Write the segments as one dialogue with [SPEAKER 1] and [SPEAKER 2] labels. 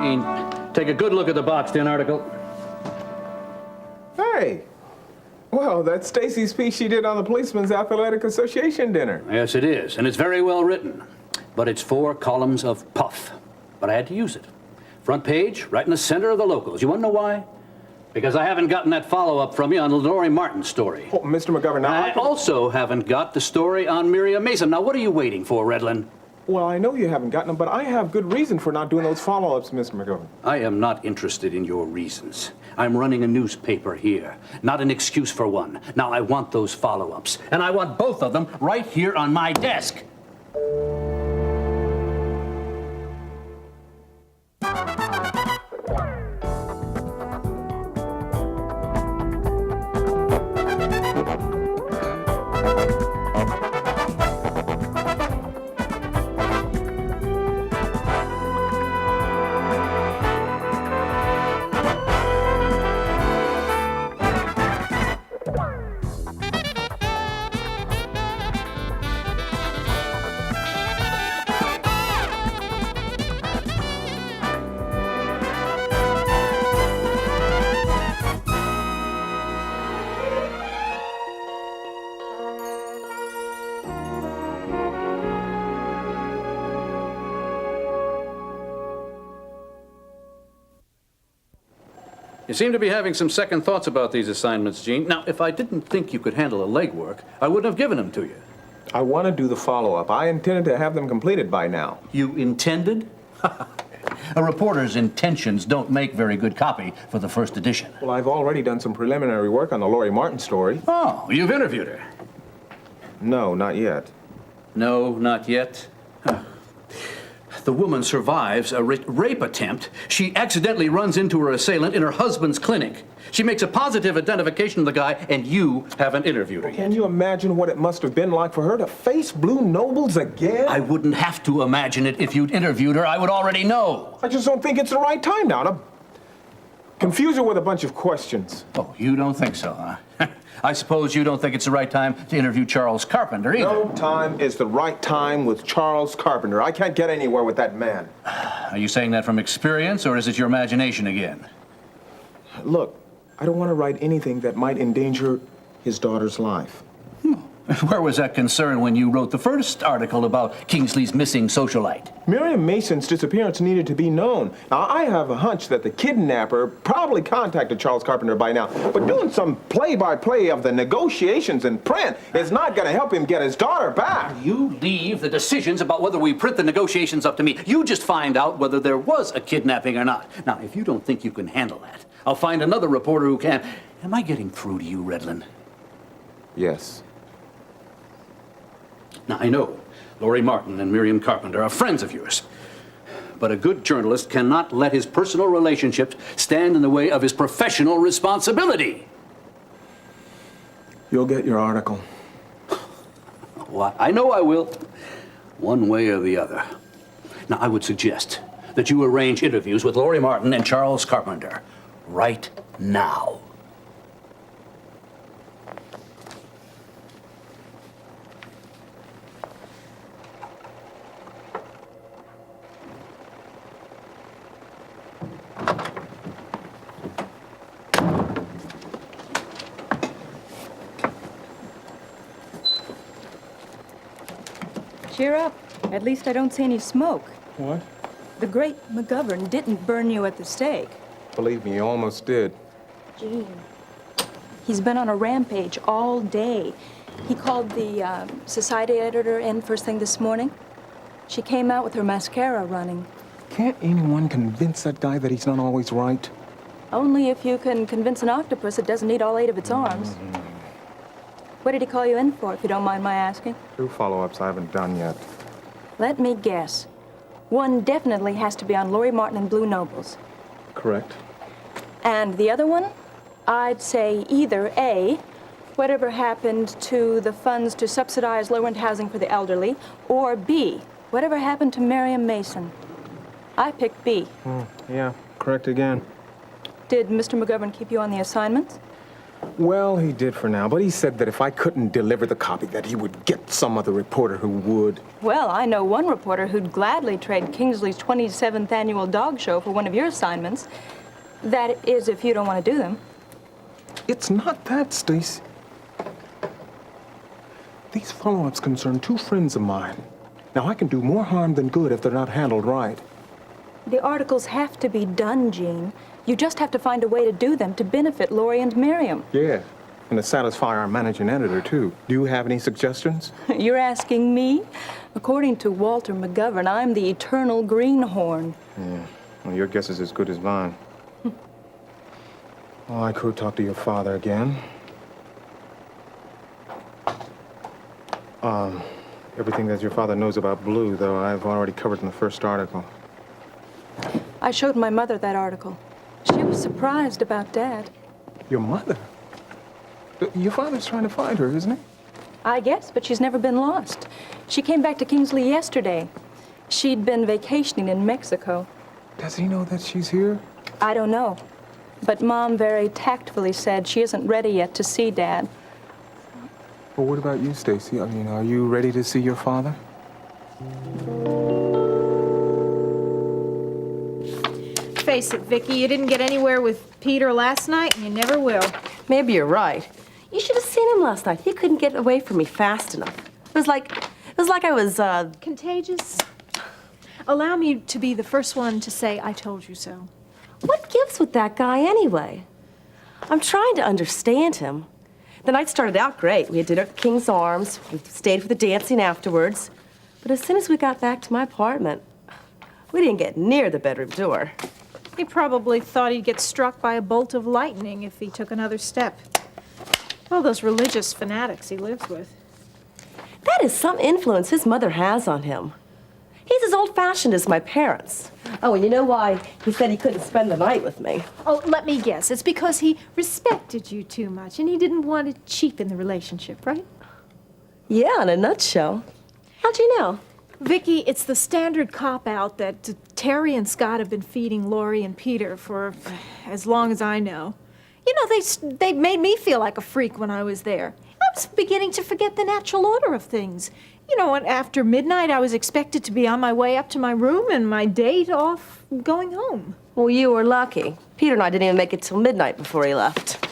[SPEAKER 1] Gene, take a good look at the boxed in article.
[SPEAKER 2] Hey. Well, that's Stacy's piece she did on the Policemen's Athletic Association dinner.
[SPEAKER 1] Yes, it is, and it's very well written. But it's 4 columns of puff. But I had to use it. Front page, right in the center of the locals. You want to know why? Because I haven't gotten that follow-up from you on the Lori Martin story.
[SPEAKER 2] Oh, Mr. McGovern, now
[SPEAKER 1] I also haven't got the story on Miriam Mason. Now, what are you waiting for, Redlin?
[SPEAKER 2] Well, I know you haven't gotten them, but I have good reason for not doing those follow-ups, Mr. McGovern.
[SPEAKER 1] I am not interested in your reasons. I'm running a newspaper here, not an excuse for one. Now, I want those follow-ups, and I want both of them right here on my desk. You seem to be having some second thoughts about these assignments, Gene. Now, if I didn't think you could handle the legwork, I wouldn't have given them to you.
[SPEAKER 2] I want to do the follow-up. I intended to have them completed by now.
[SPEAKER 1] You intended? A reporter's intentions don't make very good copy for the first edition.
[SPEAKER 2] Well, I've already done some preliminary work on the Lori Martin story.
[SPEAKER 1] Oh, you've interviewed her?
[SPEAKER 2] No, not yet.
[SPEAKER 1] No, not yet. The woman survives a rape attempt. She accidentally runs into her assailant in her husband's clinic. She makes a positive identification of the guy, and you haven't interviewed her yet.
[SPEAKER 2] Can you imagine what it must have been like for her to face Blue Nobles again?
[SPEAKER 1] I wouldn't have to imagine it if you'd interviewed her. I would already know.
[SPEAKER 2] I just don't think it's the right time now to confuse her with a bunch of questions.
[SPEAKER 1] Oh, you don't think so, huh? I suppose you don't think it's the right time to interview Charles Carpenter either.
[SPEAKER 2] No time is the right time with Charles Carpenter. I can't get anywhere with that man.
[SPEAKER 1] Are you saying that from experience, or is it your imagination again?
[SPEAKER 2] Look, I don't want to write anything that might endanger his daughter's life.
[SPEAKER 1] Where was that concern when you wrote the first article about Kingsley's missing socialite?
[SPEAKER 2] Miriam Mason's disappearance needed to be known. Now, I have a hunch that the kidnapper probably contacted Charles Carpenter by now, but doing some play-by-play of the negotiations in print is not going to help him get his daughter back.
[SPEAKER 1] You leave the decisions about whether we print the negotiations up to me. You just find out whether there was a kidnapping or not. Now, if you don't think you can handle that, I'll find another reporter who can. Am I getting through to you, Redlin?
[SPEAKER 2] Yes.
[SPEAKER 1] Now, I know Lori Martin and Miriam Carpenter are friends of yours, but a good journalist cannot let his personal relationships stand in the way of his professional responsibility.
[SPEAKER 2] You'll get your article.
[SPEAKER 1] Well, I know I will, one way or the other. Now, I would suggest that you arrange interviews with Lori Martin and Charles Carpenter right now.
[SPEAKER 3] Cheer up. At least I don't see any smoke.
[SPEAKER 2] What?
[SPEAKER 3] The great McGovern didn't burn you at the stake.
[SPEAKER 2] Believe me, you almost did.
[SPEAKER 3] Gene. He's been on a rampage all day. He called the society editor in first thing this morning. She came out with her mascara running.
[SPEAKER 2] Can't anyone convince that guy that he's not always right?
[SPEAKER 3] Only if you can convince an octopus it doesn't need all 8 of its arms. What did he call you in for, if you don't mind my asking?
[SPEAKER 2] 2 follow-ups I haven't done yet.
[SPEAKER 3] Let me guess. One definitely has to be on Lori Martin and Blue Nobles.
[SPEAKER 2] Correct.
[SPEAKER 3] And the other one? I'd say either A, whatever happened to the funds to subsidize low-rent housing for the elderly, or B, whatever happened to Miriam Mason. I picked B.
[SPEAKER 2] Yeah, correct again.
[SPEAKER 3] Did Mr. McGovern keep you on the assignments?
[SPEAKER 2] Well, he did for now, but he said that if I couldn't deliver the copy, that he would get some other reporter who would.
[SPEAKER 3] Well, I know one reporter who'd gladly trade Kingsley's 27th annual dog show for one of your assignments. That is, if you don't want to do them.
[SPEAKER 2] It's not that, Stacy. These follow-ups concern two friends of mine. Now, I can do more harm than good if they're not handled right.
[SPEAKER 3] The articles have to be done, Gene. You just have to find a way to do them to benefit Lori and Miriam.
[SPEAKER 2] Yeah, and to satisfy our managing editor, too. Do you have any suggestions?
[SPEAKER 3] You're asking me? According to Walter McGovern, I'm the eternal greenhorn.
[SPEAKER 2] Yeah, well, your guess is as good as mine. Well, I could talk to your father again. Everything that your father knows about Blue, though, I've already covered in the first article.
[SPEAKER 3] I showed my mother that article. She was surprised about Dad.
[SPEAKER 2] Your mother? Your father's trying to find her, isn't he?
[SPEAKER 3] I guess, but she's never been lost. She came back to Kingsley yesterday. She'd been vacationing in Mexico.
[SPEAKER 2] Does he know that she's here?
[SPEAKER 3] I don't know. But Mom very tactfully said she isn't ready yet to see Dad.
[SPEAKER 2] Well, what about you, Stacy? I mean, are you ready to see your father?
[SPEAKER 4] Face it, Vicky, you didn't get anywhere with Peter last night, and you never will.
[SPEAKER 5] Maybe you're right. You should have seen him last night. He couldn't get away from me fast enough. It was like I was,
[SPEAKER 4] Contagious? Allow me to be the first one to say I told you so.
[SPEAKER 5] What gives with that guy anyway? I'm trying to understand him. The night started out great. We had dinner at King's Arms. We stayed for the dancing afterwards. But as soon as we got back to my apartment, we didn't get near the bedroom door.
[SPEAKER 4] He probably thought he'd get struck by a bolt of lightning if he took another step. All those religious fanatics he lives with.
[SPEAKER 5] That is some influence his mother has on him. He's as old-fashioned as my parents. Oh, and you know why he said he couldn't spend the night with me?
[SPEAKER 4] Oh, let me guess. It's because he respected you too much, and he didn't want to cheapen the relationship, right?
[SPEAKER 5] Yeah, in a nutshell. How'd you know?
[SPEAKER 4] Vicky, it's the standard cop-out that Terry and Scott have been feeding Lori and Peter for as long as I know. You know, they made me feel like a freak when I was there. I was beginning to forget the natural order of things. You know, after midnight, I was expected to be on my way up to my room and my date off going home.
[SPEAKER 5] Well, you were lucky. Peter and I didn't even make it till midnight before he left.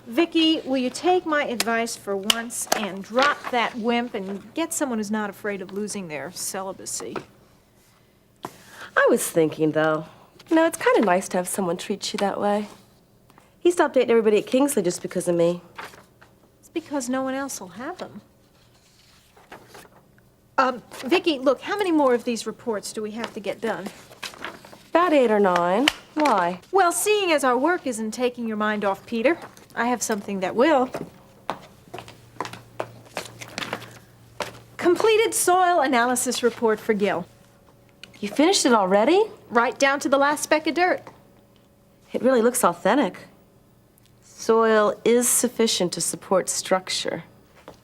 [SPEAKER 4] Vicky, will you take my advice for once and drop that wimp and get someone who's not afraid of losing their celibacy?
[SPEAKER 5] I was thinking, though, you know, it's kind of nice to have someone treat you that way. He stopped dating everybody at Kingsley just because of me.
[SPEAKER 4] It's because no one else will have them. Vicky, look, how many more of these reports do we have to get done?
[SPEAKER 5] About 8 or 9. Why?
[SPEAKER 4] Well, seeing as our work isn't taking your mind off Peter, I have something that will. Completed soil analysis report for Gil.
[SPEAKER 5] You finished it already?
[SPEAKER 4] Right down to the last speck of dirt.
[SPEAKER 5] It really looks authentic. Soil is sufficient to support structure.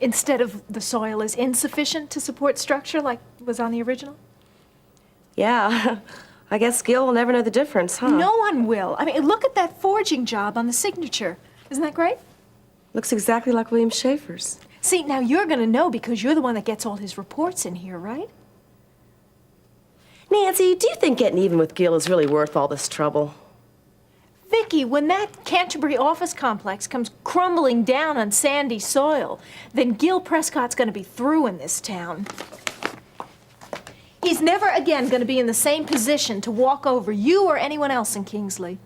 [SPEAKER 4] Instead of the soil is insufficient to support structure like was on the original?
[SPEAKER 5] Yeah, I guess Gil will never know the difference, huh?
[SPEAKER 4] No one will. I mean, look at that forging job on the signature. Isn't that great?
[SPEAKER 5] Looks exactly like William Schaefer's.
[SPEAKER 4] See, now you're going to know because you're the one that gets all his reports in here, right?
[SPEAKER 5] Nancy, do you think getting even with Gil is really worth all this trouble?
[SPEAKER 4] Vicky, when that Canterbury office complex comes crumbling down on sandy soil, then Gil Prescott's going to be through in this town. He's never again going to be in the same position to walk over you or anyone else in Kingsley.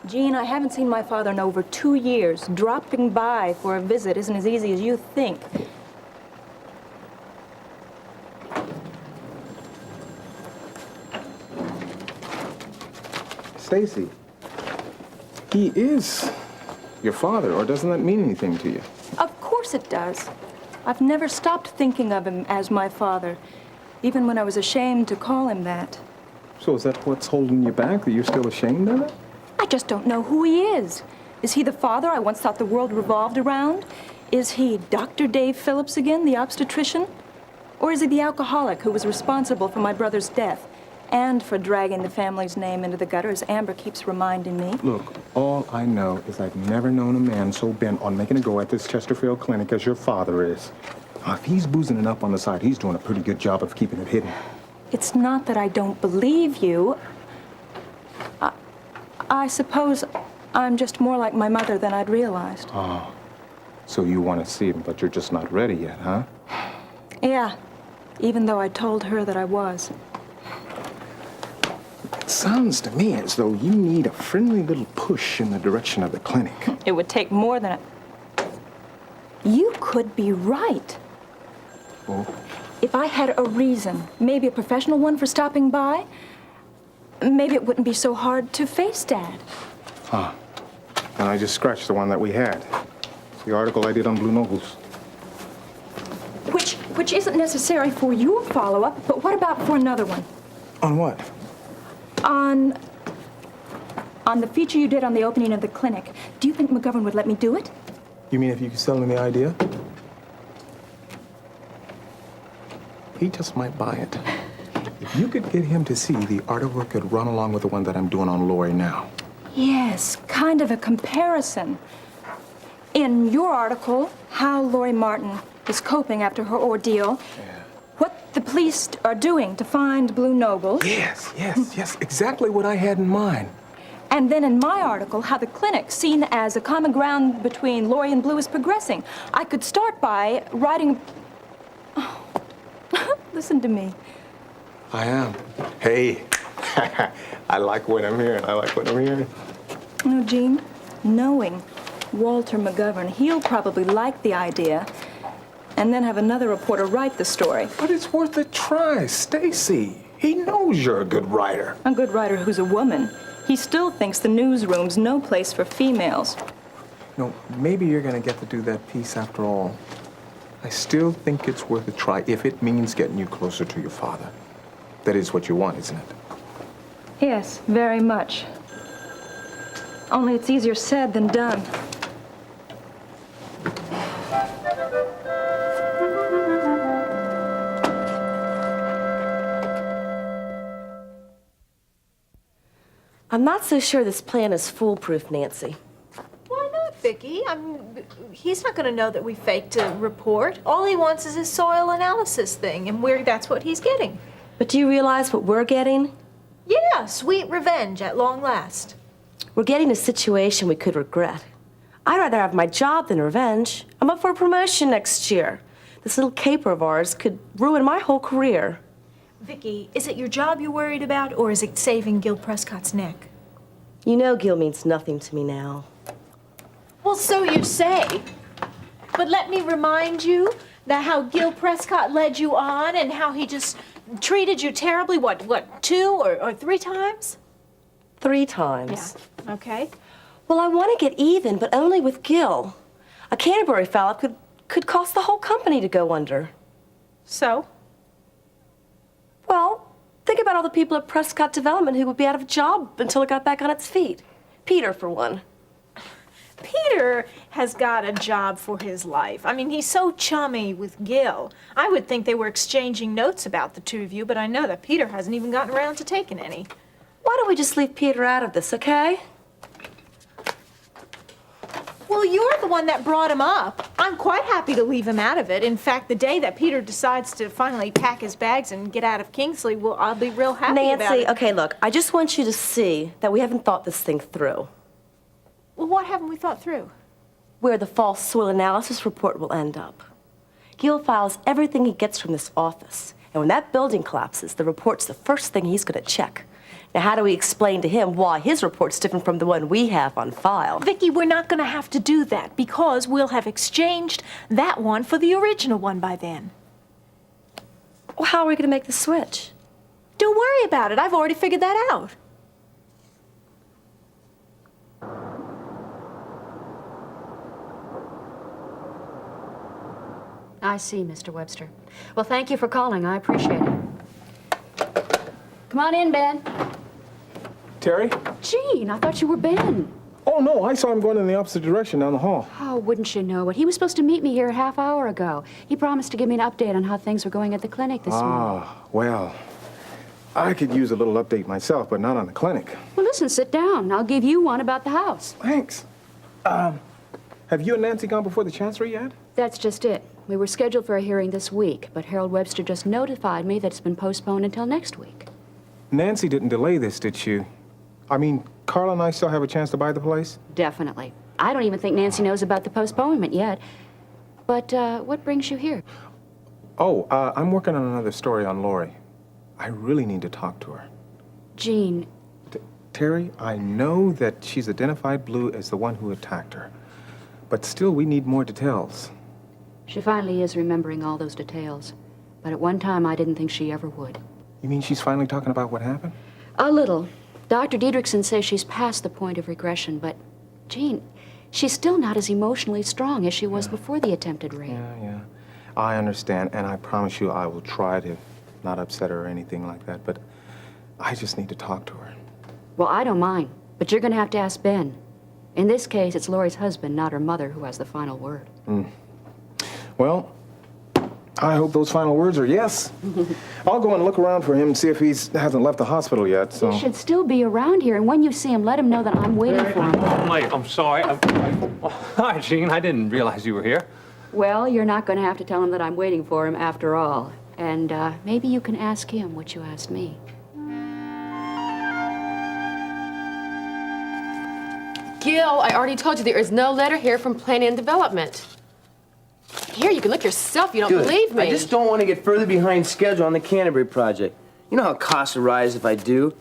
[SPEAKER 3] Jean, I haven't seen my father in over 2 years. Dropping by for a visit isn't as easy as you think.
[SPEAKER 2] Stacy, he is your father, or doesn't that mean anything to you?
[SPEAKER 3] Of course it does. I've never stopped thinking of him as my father, even when I was ashamed to call him that.
[SPEAKER 2] So is that what's holding you back, that you're still ashamed of it?
[SPEAKER 3] I just don't know who he is. Is he the father I once thought the world revolved around? Is he Dr. Dave Phillips again, the obstetrician? Or is he the alcoholic who was responsible for my brother's death? and for dragging the family's name into the gutter, as Amber keeps reminding me.
[SPEAKER 2] Look, all I know is I've never known a man so bent on making a go at this Chesterfield clinic as your father is. Now, if he's boozing it up on the side, he's doing a pretty good job of keeping it hidden.
[SPEAKER 3] It's not that I don't believe you. I suppose I'm just more like my mother than I'd realized.
[SPEAKER 2] Oh, so you want to see him, but you're just not ready yet, huh?
[SPEAKER 3] Yeah, even though I told her that I was.
[SPEAKER 2] It sounds to me as though you need a friendly little push in the direction of the clinic.
[SPEAKER 3] It would take more than a... You could be right.
[SPEAKER 2] Oh?
[SPEAKER 3] If I had a reason, maybe a professional one for stopping by, maybe it wouldn't be so hard to face Dad.
[SPEAKER 2] Huh. And I just scratched the one that we had. It's the article I did on Blue Nobles.
[SPEAKER 3] Which isn't necessary for your follow-up, but what about for another one?
[SPEAKER 2] On what?
[SPEAKER 3] On the feature you did on the opening of the clinic. Do you think McGovern would let me do it?
[SPEAKER 2] You mean if you could sell him the idea? He just might buy it. If you could get him to see, the artwork could run along with the one that I'm doing on Lori now.
[SPEAKER 3] Yes, kind of a comparison. In your article, how Lori Martin is coping after her ordeal, what the police are doing to find Blue Nobles.
[SPEAKER 2] Yes, exactly what I had in mind.
[SPEAKER 3] And then in my article, how the clinic, seen as a common ground between Lori and Blue, is progressing. I could start by writing... Oh. Listen to me.
[SPEAKER 2] I am. Hey, I like what I'm hearing.
[SPEAKER 3] No, Jean, knowing Walter McGovern, he'll probably like the idea and then have another reporter write the story.
[SPEAKER 2] But it's worth a try, Stacy. He knows you're a good writer.
[SPEAKER 3] A good writer who's a woman. He still thinks the newsroom's no place for females.
[SPEAKER 2] No, maybe you're gonna get to do that piece after all. I still think it's worth a try if it means getting you closer to your father. That is what you want, isn't it?
[SPEAKER 3] Yes, very much. Only it's easier said than done.
[SPEAKER 5] I'm not so sure this plan is foolproof, Nancy.
[SPEAKER 4] Why not, Vicky? He's not going to know that we faked a report. All he wants is his soil analysis thing, and that's what he's getting.
[SPEAKER 5] But do you realize what we're getting?
[SPEAKER 4] Yeah, sweet revenge at long last.
[SPEAKER 5] We're getting a situation we could regret. I'd rather have my job than revenge. I'm up for a promotion next year. This little caper of ours could ruin my whole career.
[SPEAKER 4] Vicky, is it your job you're worried about, or is it saving Gil Prescott's neck?
[SPEAKER 5] You know Gil means nothing to me now.
[SPEAKER 4] Well, so you say. But let me remind you that how Gil Prescott led you on and how he just treated you terribly, what, 2 or 3 times?
[SPEAKER 5] 3 times.
[SPEAKER 4] Yeah, okay.
[SPEAKER 5] Well, I want to get even, but only with Gil. A Canterbury foul could cost the whole company to go under.
[SPEAKER 4] So?
[SPEAKER 5] Well, think about all the people at Prescott Development who would be out of a job until it got back on its feet. Peter, for one.
[SPEAKER 4] Peter has got a job for his life. I mean, he's so chummy with Gil. I would think they were exchanging notes about the two of you, but I know that Peter hasn't even gotten around to taking any.
[SPEAKER 5] Why don't we just leave Peter out of this, okay?
[SPEAKER 4] Well, you're the one that brought him up. I'm quite happy to leave him out of it. In fact, the day that Peter decides to finally pack his bags and get out of Kingsley, well, I'll be real happy about
[SPEAKER 5] Nancy,
[SPEAKER 4] it.
[SPEAKER 5] okay, look, I just want you to see that we haven't thought this thing through.
[SPEAKER 4] Well, what haven't we thought through?
[SPEAKER 5] Where the false soil analysis report will end up. Gil files everything he gets from this office. And when that building collapses, the report's the first thing he's going to check. Now, how do we explain to him why his report's different from the one we have on file?
[SPEAKER 4] Vicky, we're not going to have to do that because we'll have exchanged that one for the original one by then.
[SPEAKER 5] Well, how are we going to make the switch?
[SPEAKER 4] Don't worry about it. I've already figured that out.
[SPEAKER 6] I see, Mr. Webster. Well, thank you for calling. I appreciate it. Come on in, Ben.
[SPEAKER 2] Terry?
[SPEAKER 6] Gene, I thought you were Ben.
[SPEAKER 2] Oh, no, I saw him going in the opposite direction down the hall.
[SPEAKER 6] Oh, wouldn't you know it? He was supposed to meet me here a half hour ago. He promised to give me an update on how things were going at the clinic this morning.
[SPEAKER 2] Ah, well, I could use a little update myself, but not on the clinic.
[SPEAKER 6] Well, listen, sit down. I'll give you one about the house.
[SPEAKER 2] Thanks. Have you and Nancy gone before the Chancery yet?
[SPEAKER 6] That's just it. We were scheduled for a hearing this week, but Harold Webster just notified me that it's been postponed until next week.
[SPEAKER 2] Nancy didn't delay this, did she? I mean, Carla and I still have a chance to buy the place?
[SPEAKER 6] Definitely. I don't even think Nancy knows about the postponement yet. But what brings you here?
[SPEAKER 2] Oh, I'm working on another story on Lori. I really need to talk to her.
[SPEAKER 6] Jean,
[SPEAKER 2] Terry, I know that she's identified Blue as the one who attacked her. But still, we need more details.
[SPEAKER 6] she finally is remembering all those details. But at one time, I didn't think she ever would.
[SPEAKER 2] You mean she's finally talking about what happened?
[SPEAKER 6] A little. Dr. Diedrichson says she's past the point of regression, but, Jean, she's still not as emotionally strong as she was before the attempted rape.
[SPEAKER 2] Yeah. I understand, and I promise you I will try to not upset her or anything like that, but I just need to talk to her.
[SPEAKER 6] Well, I don't mind, but you're going to have to ask Ben. In this case, it's Lori's husband, not her mother, who has the final word.
[SPEAKER 2] Well, I hope those final words are yes. I'll go and look around for him and see if he hasn't left the hospital yet, so...
[SPEAKER 6] He should still be around here, and when you see him, let him know that I'm waiting for him.
[SPEAKER 7] I'm sorry. Hi, Jean. I didn't realize you were here.
[SPEAKER 6] Well, you're not going to have to tell him that I'm waiting for him after all. And maybe you can ask him what you asked me.
[SPEAKER 8] Gil, I already told you there is no letter here from Planning and Development. Here, you can look yourself. You don't
[SPEAKER 9] Good.
[SPEAKER 8] believe me.
[SPEAKER 9] I just don't want to get further behind schedule on the Canterbury project. You know how costs rise if I do.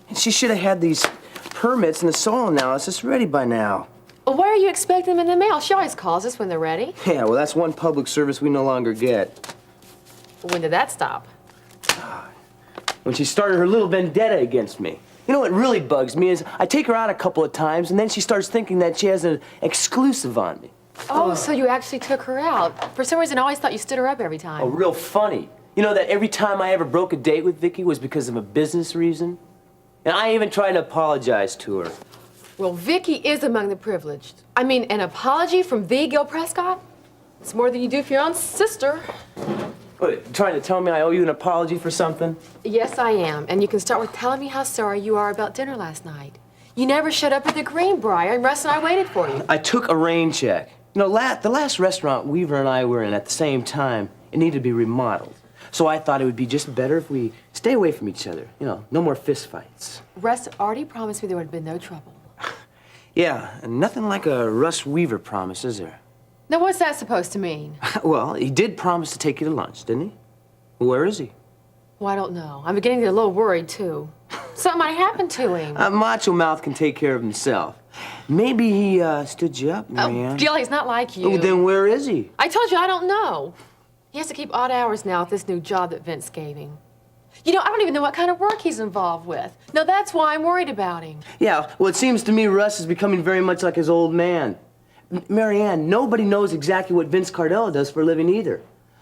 [SPEAKER 9] And she should have had these permits and the soil analysis ready by now.
[SPEAKER 8] Well, why are you expecting them in the mail? She always calls us when they're ready.
[SPEAKER 9] Yeah, well, that's one public service we no longer get.
[SPEAKER 8] When did that stop?
[SPEAKER 9] When she started her little vendetta against me. You know what really bugs me is I take her out a couple of times and then she starts thinking that she has an exclusive on me.
[SPEAKER 8] Oh, so you actually took her out. For some reason, I always thought you stood her up every time.
[SPEAKER 9] Oh, real funny. You know that every time I ever broke a date with Vicky was because of a business reason? And I even tried to apologize to her.
[SPEAKER 8] Well, Vicky is among the privileged. I mean, an apology from the Gil Prescott? It's more than you do for your own sister.
[SPEAKER 9] What, trying to tell me I owe you an apology for something?
[SPEAKER 8] Yes, I am. And you can start with telling me how sorry you are about dinner last night. You never showed up at the Greenbrier, and Russ and I waited for you.
[SPEAKER 9] I took a rain check. You know, the last restaurant Weaver and I were in at the same time, it needed to be remodeled. So I thought it would be just better if we stay away from each other. You know, no more fist fights.
[SPEAKER 8] Russ already promised me there would have been no trouble.
[SPEAKER 9] Yeah, and nothing like a Russ Weaver promise, is there?
[SPEAKER 8] Now, what's that supposed to mean?
[SPEAKER 9] Well, he did promise to take you to lunch, didn't he? Where is he?
[SPEAKER 8] Well, I don't know. I'm beginning to get a little worried, too. Something might happen to him.
[SPEAKER 9] Macho Mouth can take care of himself. Maybe he stood you up, Marianne.
[SPEAKER 8] Oh, Gil, he's not like you.
[SPEAKER 9] Oh, then where is he?
[SPEAKER 8] I told you I don't know. He has to keep odd hours now with this new job that Vince gave him. You know, I don't even know what kind of work he's involved with. No, that's why I'm worried about him.
[SPEAKER 9] Yeah, well, it seems to me Russ is becoming very much like his old man. Marianne, nobody knows exactly what Vince Cardella does for a living either.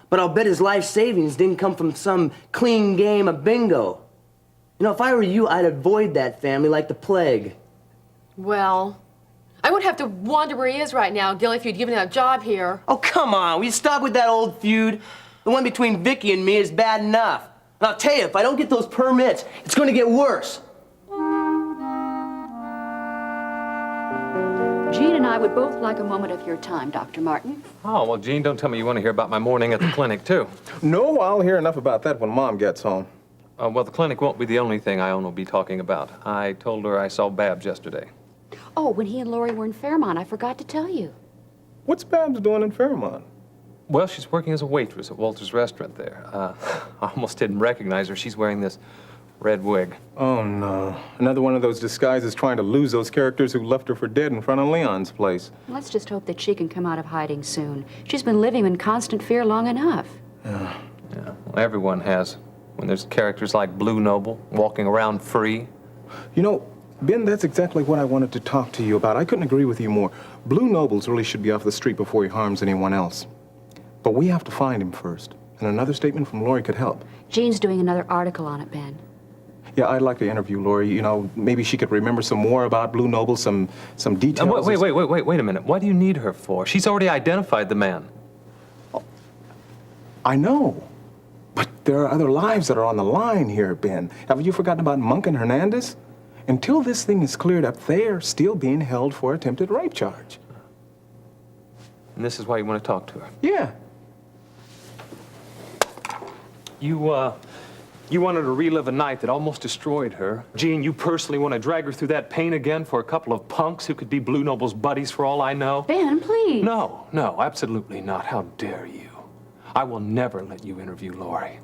[SPEAKER 9] But I'll bet his life savings didn't come from some clean game of bingo. You know, if I were you, I'd avoid that family like the plague.
[SPEAKER 8] Well, I would have to wonder where he is right now, Gil, if you'd given him a job here.
[SPEAKER 9] Oh, come on, will you stop with that old feud? The one between Vicky and me is bad enough. And I'll tell you, if I don't get those permits, it's going to get worse.
[SPEAKER 6] Jean and I would both like a moment of your time, Dr. Martin.
[SPEAKER 7] Oh, well, Jean, don't tell me you want to hear about my morning at the clinic, too.
[SPEAKER 2] No, I'll hear enough about that when Mom gets home.
[SPEAKER 7] Well, the clinic won't be the only thing Ione will be talking about. I told her I saw Babs yesterday.
[SPEAKER 6] Oh, when he and Lori were in Fairmont, I forgot to tell you.
[SPEAKER 2] What's Babs doing in Fairmont?
[SPEAKER 7] Well, she's working as a waitress at Walter's restaurant there. I almost didn't recognize her. She's wearing this red wig.
[SPEAKER 2] Oh, no. Another one of those disguises trying to lose those characters who left her for dead in front of Leon's place.
[SPEAKER 6] Let's just hope that she can come out of hiding soon. She's been living in constant fear long enough.
[SPEAKER 7] Yeah, well, everyone has. When there's characters like Blue Noble walking around free.
[SPEAKER 2] You know, Ben, that's exactly what I wanted to talk to you about. I couldn't agree with you more. Blue Nobles really should be off the street before he harms anyone else. But we have to find him first. And another statement from Lori could help.
[SPEAKER 6] Jean's doing another article on it, Ben.
[SPEAKER 2] Yeah, I'd like to interview Lori. You know, maybe she could remember some more about Blue Noble, some details.
[SPEAKER 7] Wait a minute. What do you need her for? She's already identified the man.
[SPEAKER 2] I know. But there are other lives that are on the line here, Ben. Have you forgotten about Monk and Hernandez? Until this thing is cleared up, they are still being held for attempted rape charge.
[SPEAKER 7] And this is why you want to talk to her.
[SPEAKER 2] Yeah.
[SPEAKER 7] You wanted to relive a night that almost destroyed her. Jean, you personally want to drag her through that pain again for a couple of punks who could be Blue Noble's buddies for all I know?
[SPEAKER 6] Ben, please.
[SPEAKER 7] No, absolutely not. How dare you? I will never let you interview Lori.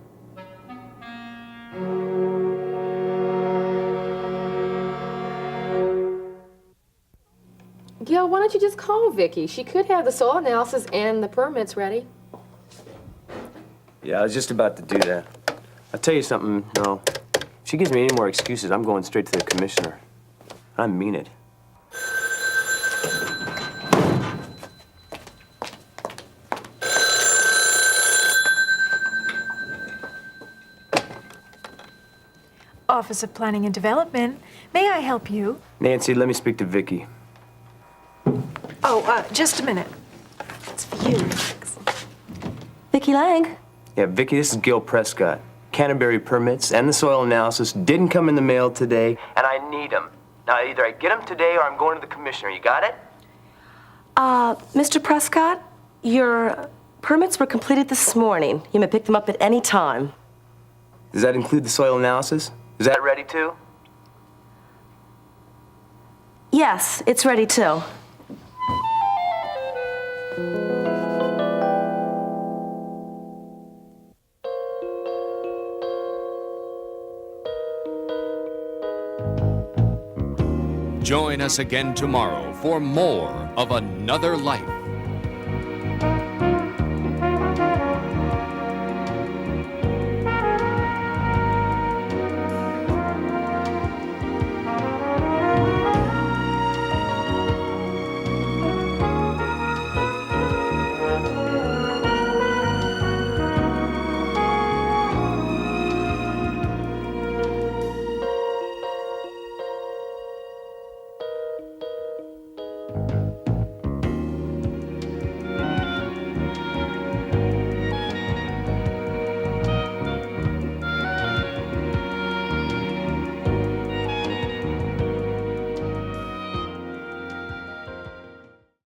[SPEAKER 8] Gil, why don't you just call Vicky? She could have the soil analysis and the permits ready.
[SPEAKER 9] Yeah, I was just about to do that. I'll tell you something, no. If she gives me any more excuses, I'm going straight to the commissioner. I mean it.
[SPEAKER 4] Office of Planning and Development. May I help you?
[SPEAKER 9] Nancy, let me speak to Vicky.
[SPEAKER 4] Oh, just a minute. It's for you.
[SPEAKER 5] Vicki Lang?
[SPEAKER 9] Yeah, Vicky, this is Gil Prescott. Canterbury permits and the soil analysis didn't come in the mail today, and I need them. Now, either I get them today or I'm going to the commissioner. You got it?
[SPEAKER 5] Mr. Prescott, your permits were completed this morning. You may pick them up at any time.
[SPEAKER 9] Does that include the soil analysis? Is that ready too?
[SPEAKER 5] Yes, it's ready too.
[SPEAKER 10] Join us again tomorrow for more of Another Life.